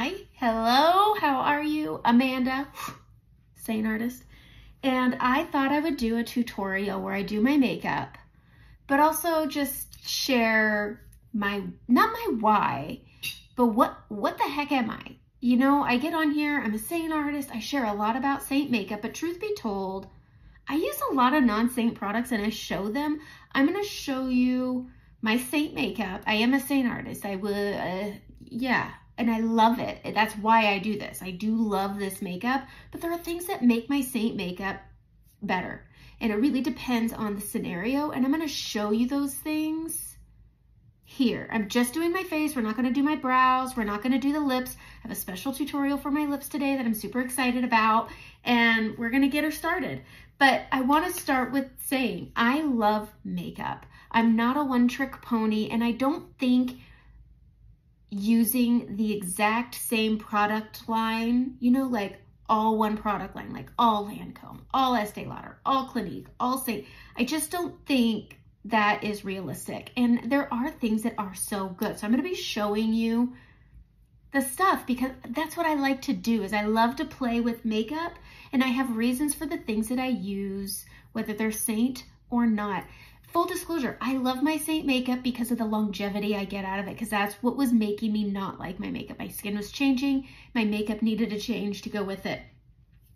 Hi, hello, how are you? Amanda, Saint Artist. And I thought I would do a tutorial where I do my makeup, but also just share not my why, but what the heck am I? You know, I get on here, I'm a Saint Artist, I share a lot about Saint makeup, but truth be told, I use a lot of non-Saint products and I show them. I'm gonna show you my Saint makeup. I am a Saint Artist. I would, yeah, and I love it. That's why I do this. I do love this makeup, but there are things that make my Saint makeup better. And it really depends on the scenario. And I'm gonna show you those things here. I'm just doing my face. We're not gonna do my brows. We're not gonna do the lips. I have a special tutorial for my lips today that I'm super excited about. And we're gonna get her started. But I wanna start with saying, I love makeup. I'm not a one-trick pony, and I don't think using the exact same product line, you know, like all one product line, like all Lancome, all Estee Lauder, all Clinique, all Saint, I just don't think that is realistic. And there are things that are so good. So I'm going to be showing you the stuff because that's what I like to do. Is I love to play with makeup, and I have reasons for the things that I use, whether they're Saint or not. Full disclosure, I love my Saint makeup because of the longevity I get out of it, because that's what was making me not like my makeup. My skin was changing, my makeup needed a change to go with it.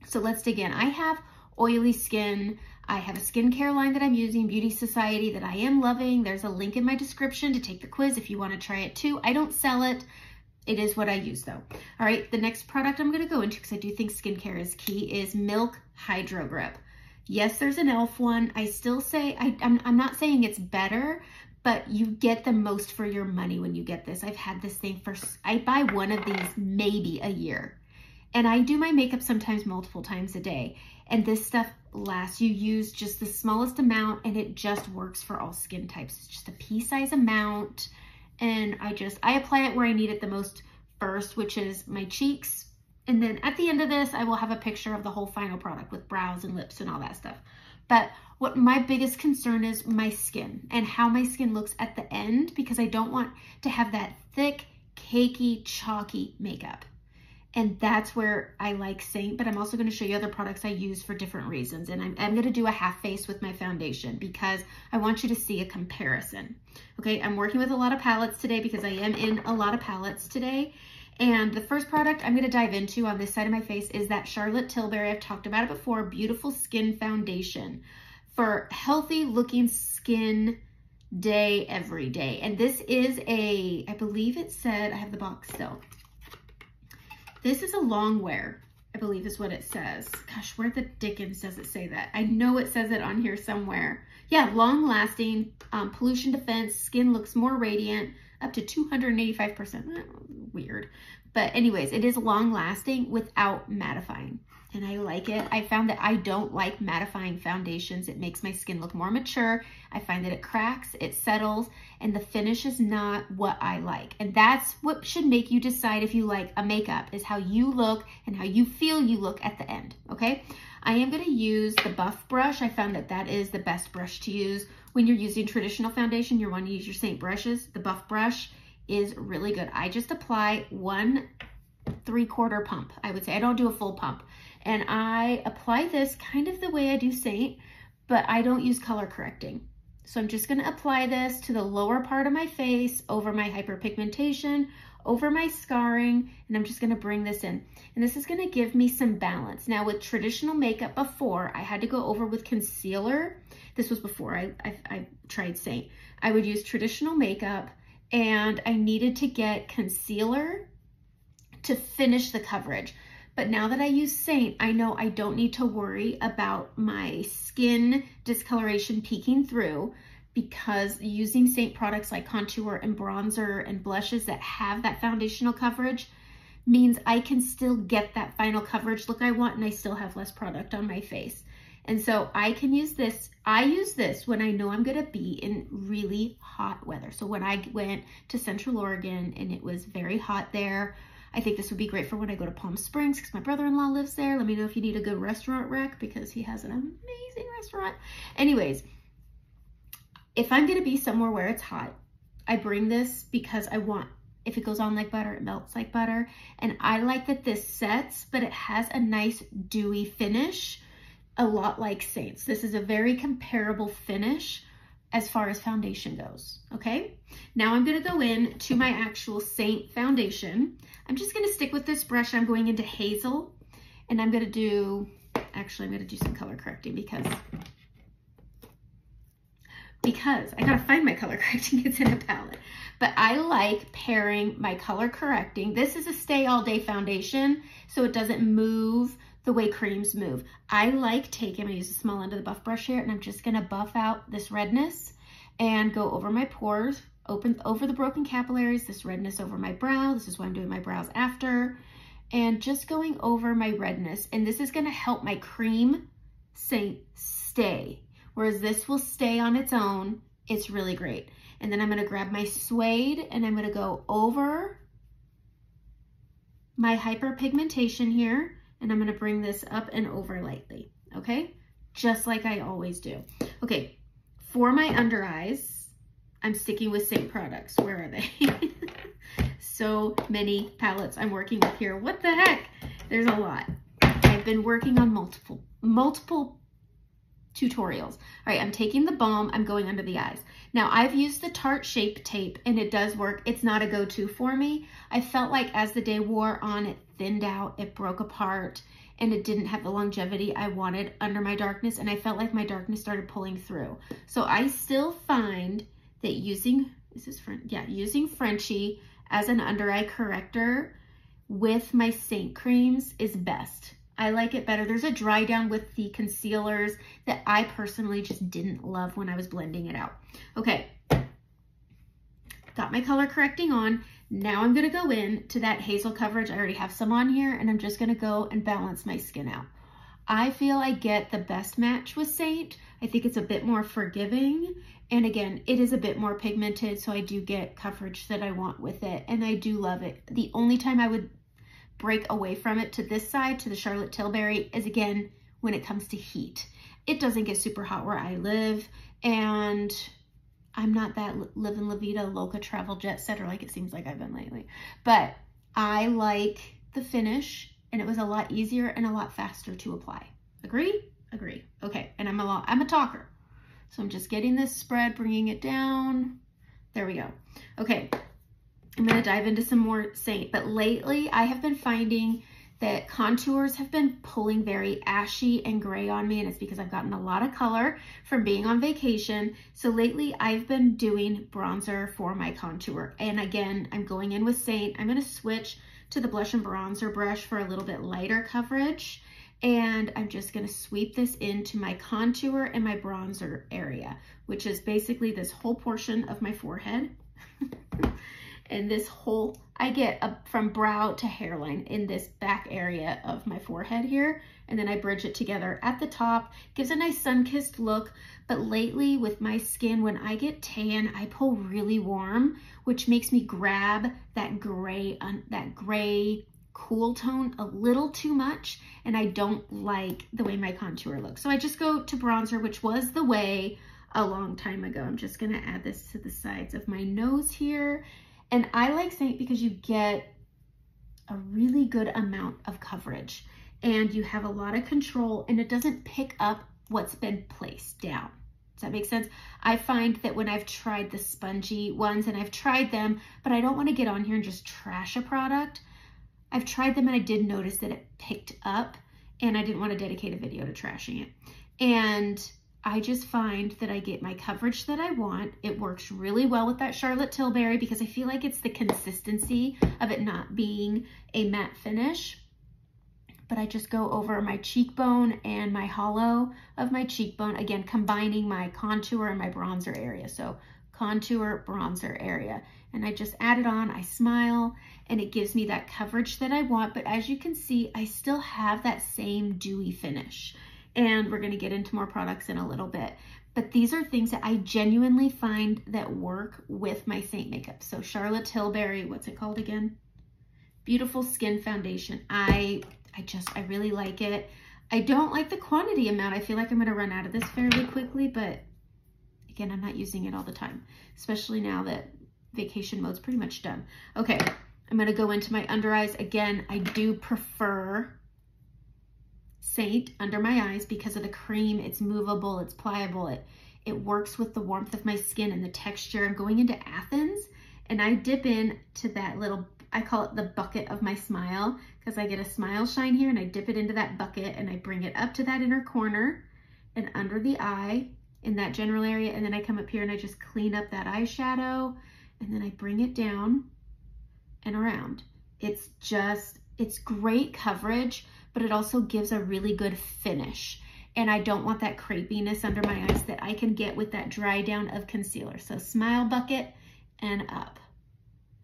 So let's dig in. I have oily skin. I have a skincare line that I'm using, Beauty Society, that I am loving. There's a link in my description to take the quiz if you want to try it too. I don't sell it. It is what I use though. All right, the next product I'm going to go into, because I do think skincare is key, is Milk Hydro Grip. Yes, there's an e.l.f. one. I still say, I'm not saying it's better, but you get the most for your money when you get this. I've had this thing I buy one of these maybe a year. And I do my makeup sometimes multiple times a day. And this stuff lasts. You use just the smallest amount and it just works for all skin types. It's just a pea-size amount. And I apply it where I need it the most first, which is my cheeks. And then at the end of this, I will have a picture of the whole final product with brows and lips and all that stuff. But what my biggest concern is my skin and how my skin looks at the end, because I don't want to have that thick, cakey, chalky makeup. And that's where I like Saint, but I'm also going to show you other products I use for different reasons. And I'm going to do a half face with my foundation because I want you to see a comparison. Okay, I'm working with a lot of palettes today because I am in a lot of palettes today. And the first product I'm going to dive into on this side of my face is that Charlotte Tilbury. I've talked about it before, Beautiful Skin Foundation for healthy looking skin day, every day. And this is I believe it said, I have the box still. This is a long wear, I believe is what it says. Gosh, where the dickens does it say that? I know it says it on here somewhere. Yeah, long lasting, pollution defense, skin looks more radiant, up to 285%. Weird. But anyways, it is long lasting without mattifying. And I like it. I found that I don't like mattifying foundations. It makes my skin look more mature. I find that it cracks, it settles, and the finish is not what I like. And that's what should make you decide if you like a makeup, is how you look and how you feel you look at the end, okay? I am gonna use the Buff brush. I found that that is the best brush to use. When you're using traditional foundation, you wanna use your Saint brushes. The Buff brush is really good. I just apply 1 3/4 pump, I would say. I don't do a full pump. And I apply this kind of the way I do Saint, but I don't use color correcting. So I'm just gonna apply this to the lower part of my face, over my hyperpigmentation, over my scarring, and I'm just gonna bring this in. And this is gonna give me some balance. Now with traditional makeup before, I had to go over with concealer. This was before I tried Saint. I would use traditional makeup and I needed to get concealer to finish the coverage. But now that I use Saint, I know I don't need to worry about my skin discoloration peeking through, because using Saint products like contour and bronzer and blushes that have that foundational coverage means I can still get that final coverage look I want, and I still have less product on my face. And so I can use this. I use this when I know I'm gonna be in really hot weather. So when I went to Central Oregon and it was very hot there, I think this would be great for when I go to Palm Springs because my brother-in-law lives there. Let me know if you need a good restaurant rec because he has an amazing restaurant. Anyways, if I'm gonna be somewhere where it's hot, I bring this because I want If it goes on like butter, it melts like butter. And I like that this sets, but it has a nice dewy finish, a lot like Saint's. This is a very comparable finish as far as foundation goes, okay? Now I'm gonna go in to my actual Saint foundation. I'm just gonna stick with this brush. I'm going into Hazel, and I'm gonna do, actually I'm gonna do some color correcting because I gotta find my color correcting, it's in a palette. But I like pairing my color correcting. This is a stay all day foundation, so it doesn't move the way creams move. I like taking, I'm gonna use the small end of the buff brush here, and I'm just gonna buff out this redness and go over my pores, open over the broken capillaries, this redness over my brow. This is why I'm doing my brows after. And just going over my redness. And this is gonna help my cream Saint stay. Whereas this will stay on its own. It's really great. And then I'm gonna grab my suede and I'm gonna go over my hyperpigmentation here. And I'm gonna bring this up and over lightly, okay? Just like I always do. Okay, for my under eyes, I'm sticking with Saint products. Where are they? So many palettes I'm working with here. What the heck? There's a lot. I've been working on multiple tutorials. All right, I'm taking the balm, I'm going under the eyes. Now I've used the Tarte Shape Tape and it does work. It's not a go-to for me. I felt like as the day wore on, it thinned out, it broke apart, and it didn't have the longevity I wanted under my darkness, and I felt like my darkness started pulling through. So I still find that using, using Frenchie as an under eye corrector with my Saint creams is best. I like it better. There's a dry down with the concealers that I personally just didn't love when I was blending it out. Okay, got my color correcting on. Now I'm gonna go in to that Hazel coverage. I already have some on here, and I'm just gonna go and balance my skin out. I feel I get the best match with Saint. I think it's a bit more forgiving. And again, it is a bit more pigmented, so I do get coverage that I want with it, and I do love it. The only time I would break away from it to this side, to the Charlotte Tilbury, is again, when it comes to heat. It doesn't get super hot where I live, and I'm not that livin' La Vida loca travel jet setter like it seems like I've been lately. But I like the finish, and it was a lot easier and a lot faster to apply. Agree? Agree. Okay, and I'm a talker. So I'm just getting this spread, bringing it down. There we go. Okay, I'm gonna dive into some more Saint, but lately I have been finding that contours have been pulling very ashy and gray on me, and it's because I've gotten a lot of color from being on vacation. So lately I've been doing bronzer for my contour. And again, I'm going in with Saint. I'm gonna switch to the blush and bronzer brush for a little bit lighter coverage. And I'm just gonna sweep this into my contour and my bronzer area, which is basically this whole portion of my forehead. And this whole, I get up from brow to hairline in this back area of my forehead here. And then I bridge it together at the top. Gives a nice sun-kissed look. But lately with my skin, when I get tan, I pull really warm, which makes me grab that gray cool tone a little too much. And I don't like the way my contour looks. So I just go to bronzer, which was the way a long time ago. I'm just gonna add this to the sides of my nose here. And I like Saint because you get a really good amount of coverage and you have a lot of control, and it doesn't pick up what's been placed down. Does that make sense? I find that when I've tried the spongy ones, and I've tried them, but I don't want to get on here and just trash a product. I've tried them and I did notice that it picked up, and I didn't want to dedicate a video to trashing it. And I just find that I get my coverage that I want. It works really well with that Charlotte Tilbury because I feel like it's the consistency of it not being a matte finish. But I just go over my cheekbone and my hollow of my cheekbone, again, combining my contour and my bronzer area. So contour, bronzer area. And I just add it on, I smile, and it gives me that coverage that I want. But as you can see, I still have that same dewy finish. And we're gonna get into more products in a little bit. But these are things that I genuinely find that work with my Saint makeup. So Charlotte Tilbury, what's it called again? Beautiful Skin Foundation. I really like it. I don't like the quantity amount. I feel like I'm gonna run out of this fairly quickly, but again, I'm not using it all the time, especially now that vacation mode's pretty much done. Okay, I'm gonna go into my under eyes. Again, I do prefer Saint under my eyes because of the cream. It's movable, it's pliable, it works with the warmth of my skin and the texture. I'm going into Athens and I dip in to that little, I call it the bucket of my smile, because I get a smile shine here and I dip it into that bucket and I bring it up to that inner corner and under the eye in that general area. And then I come up here and I just clean up that eyeshadow and then I bring it down and around. It's great coverage, but it also gives a really good finish. And I don't want that crepiness under my eyes that I can get with that dry down of concealer. So smile bucket and up.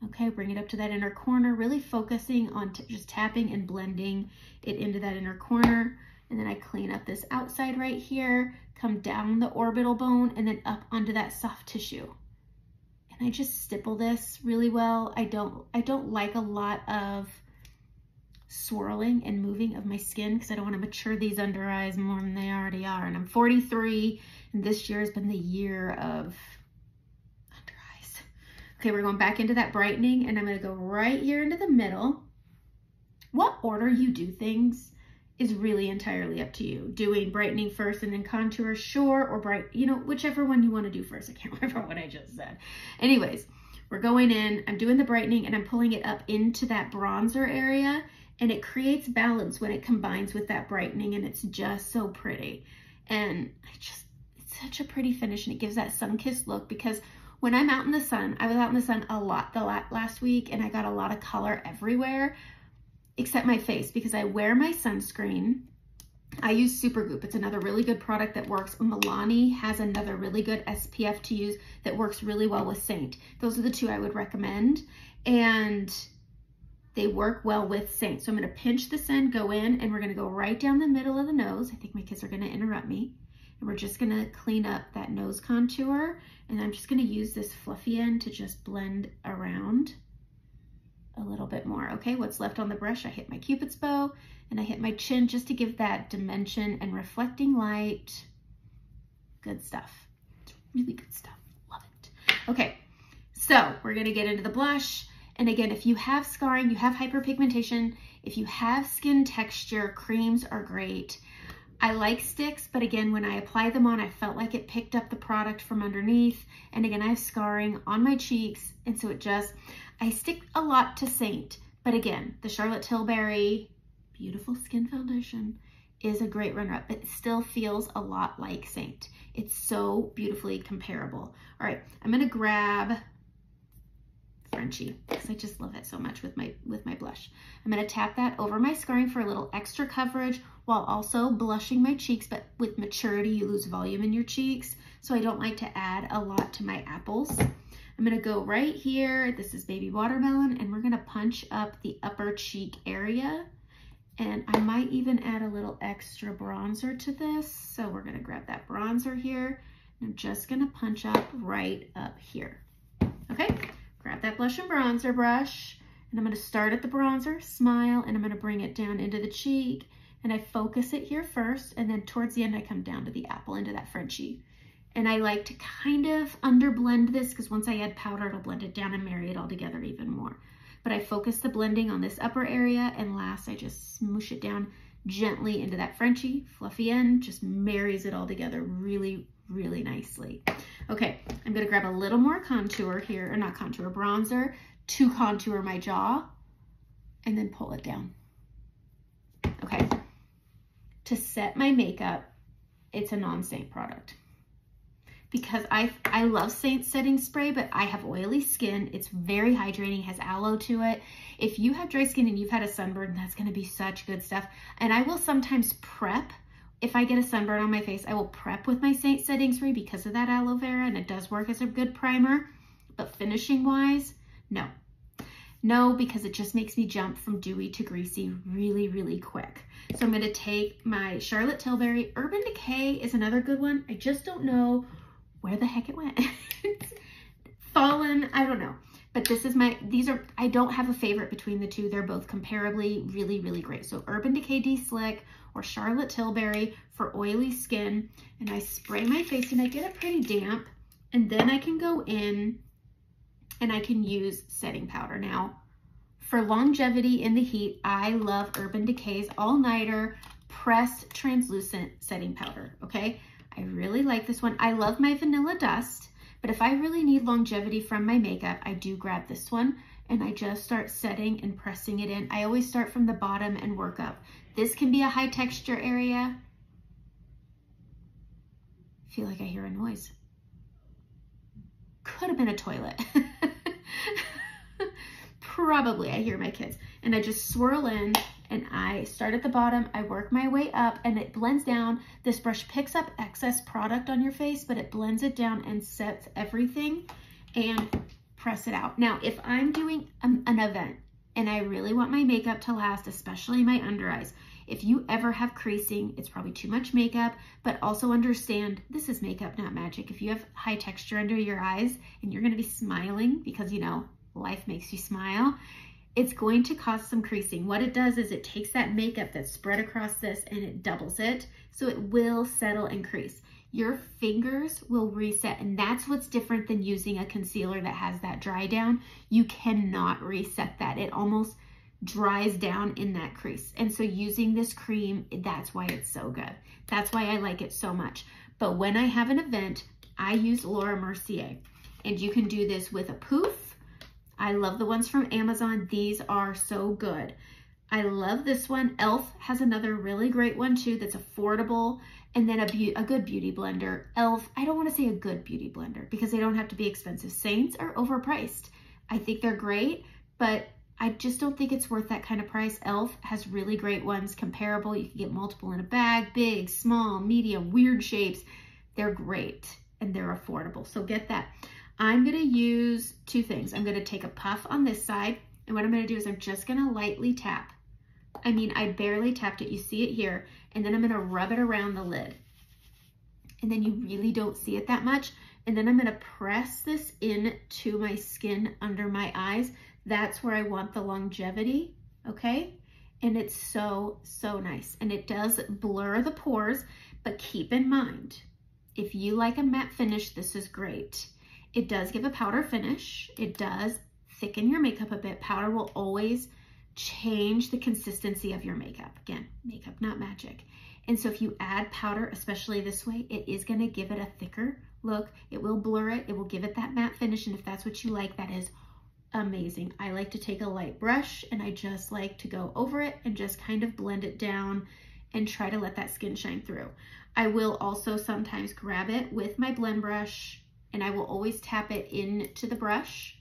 Okay, bring it up to that inner corner, really focusing on just tapping and blending it into that inner corner. And then I clean up this outside right here, come down the orbital bone and then up onto that soft tissue. And I just stipple this really well. I don't like a lot of swirling and moving of my skin because I don't want to mature these under eyes more than they already are. And I'm 43 and this year has been the year of under eyes. Okay, we're going back into that brightening and I'm going to go right here into the middle. What order you do things is really entirely up to you. Doing brightening first and then contour, sure, or bright, you know, whichever one you want to do first. I can't remember what I just said. Anyways, we're going in, I'm doing the brightening and I'm pulling it up into that bronzer area and it creates balance when it combines with that brightening and it's just so pretty. And it's such a pretty finish and it gives that sun-kissed look because when I'm out in the sun, I was out in the sun a lot last week and I got a lot of color everywhere, except my face because I wear my sunscreen. I use Supergoop. It's another really good product that works. Milani has another really good SPF to use that works really well with Saint. Those are the two I would recommend. And they work well with Saint. So I'm gonna pinch this in, go in, and we're gonna go right down the middle of the nose. I think my kids are gonna interrupt me. And we're just gonna clean up that nose contour. And I'm just gonna use this fluffy end to just blend around a little bit more. Okay, what's left on the brush, I hit my Cupid's bow and I hit my chin just to give that dimension and reflecting light. Good stuff. It's really good stuff. Love it. Okay, so we're gonna get into the blush. And again, if you have scarring, you have hyperpigmentation, if you have skin texture, creams are great. I like sticks, but again, when I apply them on, I felt like it picked up the product from underneath. And again, I have scarring on my cheeks. And so I stick a lot to Saint, but again, the Charlotte Tilbury Beautiful Skin Foundation is a great runner-up. It still feels a lot like Saint. It's so beautifully comparable. All right, I'm gonna grab Frenchie because I just love it so much with my blush. I'm gonna tap that over my scarring for a little extra coverage while also blushing my cheeks, but with maturity, you lose volume in your cheeks. So I don't like to add a lot to my apples. I'm gonna go right here, this is Baby Watermelon, and we're gonna punch up the upper cheek area. And I might even add a little extra bronzer to this. So we're gonna grab that bronzer here, and I'm just gonna punch up right up here. Okay, grab that blush and bronzer brush, and I'm gonna start at the bronzer, smile, and I'm gonna bring it down into the cheek, and I focus it here first, and then towards the end, I come down to the apple, into that Frenchie. And I like to kind of underblend this because once I add powder, it'll blend it down and marry it all together even more. But I focus the blending on this upper area, and last I just smoosh it down gently into that Frenchie. Fluffy end just marries it all together really, really nicely. Okay, I'm gonna grab a little more contour here, or not contour, bronzer, to contour my jaw, and then pull it down. Okay, to set my makeup, it's a non-Saint product. Because I love Saint setting spray, but I have oily skin. It's very hydrating, has aloe to it. If you have dry skin and you've had a sunburn, that's gonna be such good stuff. And I will sometimes prep. If I get a sunburn on my face, I will prep with my Saint setting spray because of that aloe vera, and it does work as a good primer. But finishing wise, no. No, because it just makes me jump from dewy to greasy really, really quick. So I'm gonna take my Charlotte Tilbury. Urban Decay is another good one. I just don't know where the heck it went. It's fallen, I don't know. But this is I don't have a favorite between the two. They're both comparably really, really great. So Urban Decay De-Slick or Charlotte Tilbury for oily skin. And I spray my face and I get it pretty damp. And then I can go in and I can use setting powder. Now, for longevity in the heat, I love Urban Decay's All Nighter Pressed Translucent Setting Powder, okay? I really like this one. I love my Vanilla Dust, but if I really need longevity from my makeup, I do grab this one and I just start setting and pressing it in. I always start from the bottom and work up. This can be a high texture area. I feel like I hear a noise. Could have been a toilet. Probably, I hear my kids. And I just swirl in and I start at the bottom, I work my way up and it blends down. This brush picks up excess product on your face, but it blends it down and sets everything and press it out. Now, if I'm doing an event and I really want my makeup to last, especially my under eyes, if you ever have creasing, it's probably too much makeup, but also understand this is makeup, not magic. If you have high texture under your eyes and you're gonna be smiling because, you know, life makes you smile, it's going to cause some creasing. What it does is it takes that makeup that's spread across this and it doubles it, so it will settle and crease. Your fingers will reset, and that's what's different than using a concealer that has that dry down. You cannot reset that. It almost dries down in that crease. And so using this cream, that's why it's so good. That's why I like it so much. But when I have an event, I use Laura Mercier, and you can do this with a poof. I love the ones from Amazon. These are so good. I love this one. e.l.f. has another really great one too that's affordable, and then a good beauty blender. e.l.f., I don't want to say a good beauty blender because they don't have to be expensive. Saints are overpriced. I think they're great, but I just don't think it's worth that kind of price. e.l.f. has really great ones, comparable. You can get multiple in a bag, big, small, medium, weird shapes. They're great and they're affordable, so get that. I'm gonna use two things. I'm gonna take a puff on this side, and what I'm gonna do is I'm just gonna lightly tap. I mean, I barely tapped it, you see it here, and then I'm gonna rub it around the lid. And then you really don't see it that much. And then I'm gonna press this into my skin under my eyes. That's where I want the longevity, okay? And it's so, so nice. And it does blur the pores, but keep in mind, if you like a matte finish, this is great. It does give a powder finish. It does thicken your makeup a bit. Powder will always change the consistency of your makeup. Again, makeup, not magic. And so if you add powder, especially this way, it is gonna give it a thicker look. It will blur it. It will give it that matte finish. And if that's what you like, that is amazing. I like to take a light brush and I just like to go over it and just kind of blend it down and try to let that skin shine through. I will also sometimes grab it with my blend brush, and I will always tap it into the brush.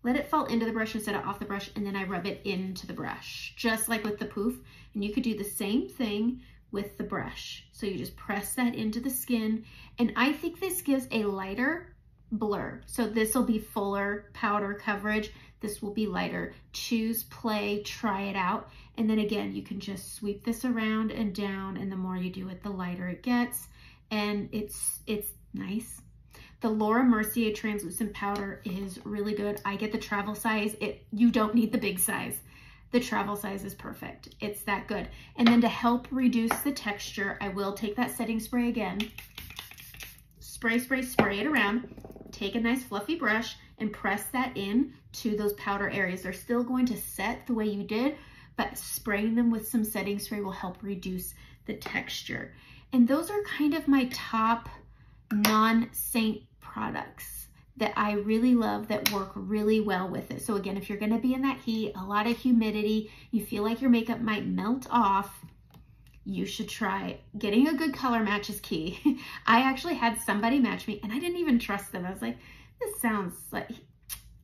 Let it fall into the brush instead of off the brush, and then I rub it into the brush, just like with the poof. And you could do the same thing with the brush. So you just press that into the skin, and I think this gives a lighter blur. So this will be fuller powder coverage. This will be lighter. Choose, play, try it out. And then again, you can just sweep this around and down, and the more you do it, the lighter it gets. And it's nice. The Laura Mercier translucent powder is really good. I get the travel size. You don't need the big size. The travel size is perfect. It's that good. And then to help reduce the texture, I will take that setting spray again. Spray it around. Take a nice fluffy brush and press that in to those powder areas. They're still going to set the way you did, but spraying them with some setting spray will help reduce the texture. And those are kind of my top non-Saint products that I really love that work really well with it. So again, if you're gonna be in that heat, a lot of humidity, you feel like your makeup might melt off, you should try. Getting a good color match is key. I actually had somebody match me and I didn't even trust them. I was like, this sounds like,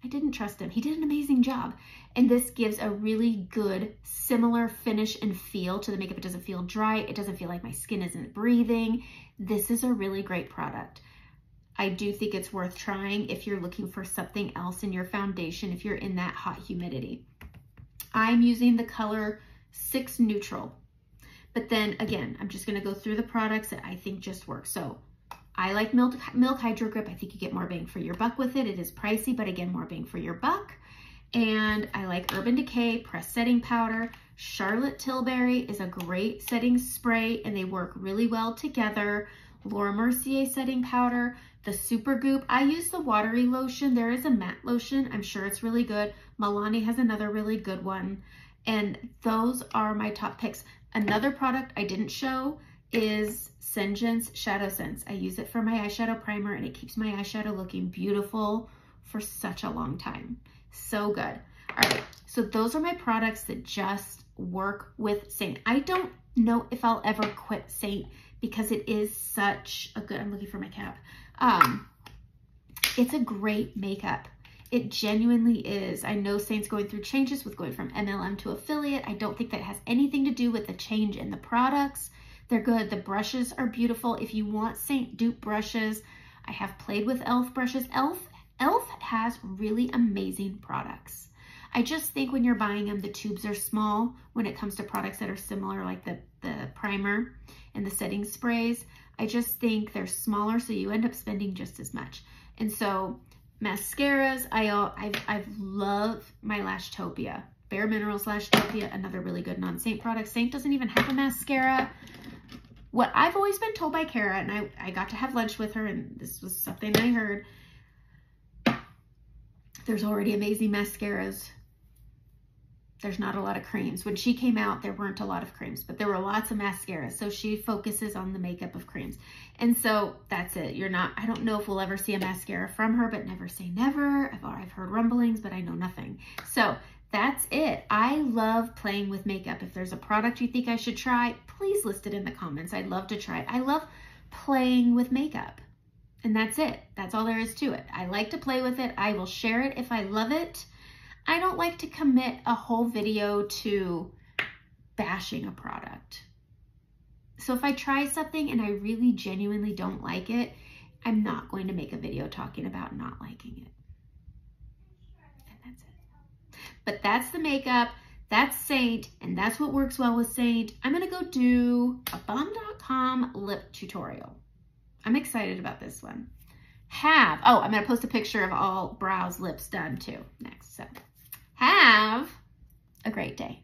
I didn't trust him. He did an amazing job. And this gives a really good similar finish and feel to the makeup. It doesn't feel dry. It doesn't feel like my skin isn't breathing. This is a really great product. I do think it's worth trying if you're looking for something else in your foundation, if you're in that hot humidity. I'm using the color 6 Neutral. But then again, I'm just gonna go through the products that I think just work. So I like Milk Hydro Grip. I think you get more bang for your buck with it. It is pricey, but again, more bang for your buck. And I like Urban Decay Pressed Setting Powder. Charlotte Tilbury is a great setting spray and they work really well together. Laura Mercier Setting Powder. the Supergoop. I use the watery lotion. There is a matte lotion. I'm sure it's really good. Milani has another really good one. And those are my top picks. Another product I didn't show is Singen's Shadow Sense. I use it for my eyeshadow primer and it keeps my eyeshadow looking beautiful for such a long time. So good. All right, so those are my products that just work with Saint. I don't know if I'll ever quit Saint because it is such a good, I'm looking for my cap. It's a great makeup. It genuinely is. I know Saint's going through changes with going from MLM to affiliate. I don't think that has anything to do with the change in the products. They're good. The brushes are beautiful. If you want Saint dupe brushes, I have played with e.l.f. brushes. e.l.f. has really amazing products. I just think when you're buying them, the tubes are small when it comes to products that are similar, like the primer and the setting sprays. I just think they're smaller, so you end up spending just as much. And so mascaras, I've loved my Lashtopia. Bare Minerals Lashtopia, another really good non-Saint product. Saint doesn't even have a mascara. What I've always been told by Kara, and I got to have lunch with her, and this was something I heard, there's already amazing mascaras. There's not a lot of creams. When she came out, there weren't a lot of creams, but there were lots of mascaras. So she focuses on the makeup of creams. And so that's it. I don't know if we'll ever see a mascara from her, but never say never. I've heard rumblings, but I know nothing. So that's it. I love playing with makeup. If there's a product you think I should try, please list it in the comments. I'd love to try it. I love playing with makeup. And that's it. That's all there is to it. I like to play with it. I will share it if I love it. I don't like to commit a whole video to bashing a product. So if I try something and I really genuinely don't like it, I'm not going to make a video talking about not liking it. And that's it. But that's the makeup, that's Saint, and that's what works well with Saint. I'm gonna go do a Bomb.com lip tutorial. I'm excited about this one. I'm gonna post a picture of all brows, lips done too next. So have a great day.